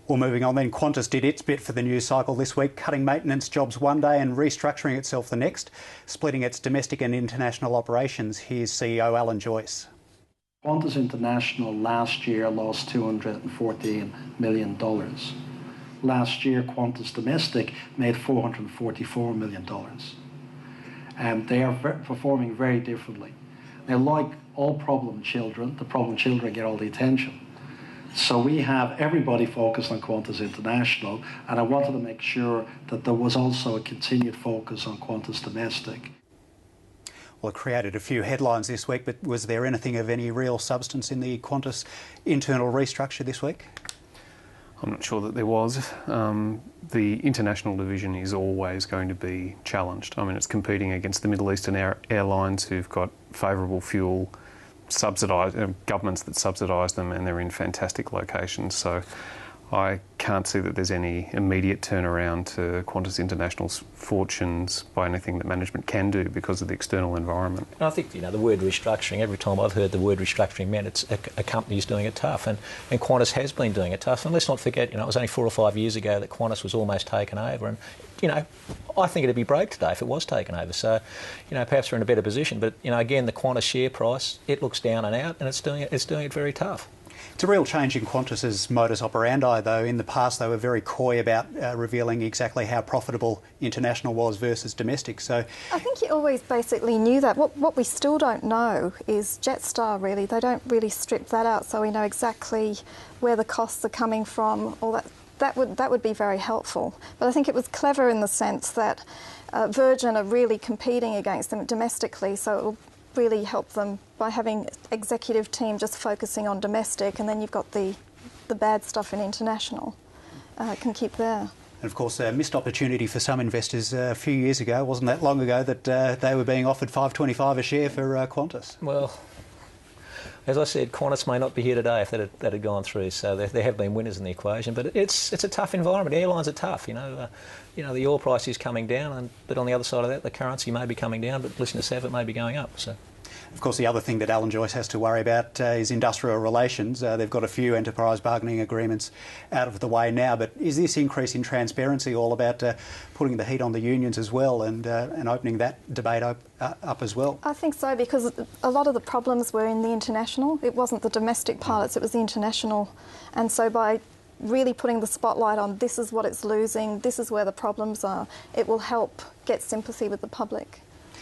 Well, moving on then, Qantas did its bit for the news cycle this week, cutting maintenance jobs one day and restructuring itself the next, splitting its domestic and international operations. Here's CEO Alan Joyce. Qantas International last year lost $214 million. Last year, Qantas Domestic made $444 million. They are performing very differently. Now, like all problem children, the problem children get all the attention. So we have everybody focused on Qantas International, and I wanted to make sure that there was also a continued focus on Qantas Domestic. Well, it created a few headlines this week, but was there anything of any real substance in the Qantas internal restructure this week? I'm not sure that there was. The international division is always going to be challenged. I mean, it's competing against the Middle Eastern airlines who've got favourable fuel, subsidised governments that subsidise them, and they're in fantastic locations. So I can't see that there's any immediate turnaround to Qantas International's fortunes by anything that management can do because of the external environment. I think, the word restructuring, every time I've heard the word restructuring meant it's a company's doing it tough, and Qantas has been doing it tough. And let's not forget, it was only 4 or 5 years ago that Qantas was almost taken over, and I think it'd be broke today if it was taken over. So, perhaps we're in a better position. But again, the Qantas share price, it looks down and out, and it's doing it very tough. It's a real change in Qantas's modus operandi, though. In the past, they were very coy about revealing exactly how profitable international was versus domestic. So I think you always basically knew that. What we still don't know is Jetstar, really. They don't really strip that out, so we know exactly where the costs are coming from. All that. That would be very helpful. But I think it was clever in the sense that Virgin are really competing against them domestically, so it will really help them by having executive team just focusing on domestic, and then you've got the bad stuff in international. Can keep there. And of course, a missed opportunity for some investors a few years ago. Wasn't that long ago that they were being offered $5.25 a share for Qantas? Well, as I said, Qantas may not be here today if that had gone through. So there have been winners in the equation, but it's a tough environment. Airlines are tough. The oil price is coming down, but on the other side of that, the currency may be coming down, but listeners have it may be going up. So. Of course, the other thing that Alan Joyce has to worry about is industrial relations. They've got a few enterprise bargaining agreements out of the way now, but is this increase in transparency all about putting the heat on the unions as well and opening that debate up as well? I think so, because a lot of the problems were in the international. It wasn't the domestic pilots, it was the international. And so by really putting the spotlight on this is what it's losing, this is where the problems are, it will help get sympathy with the public.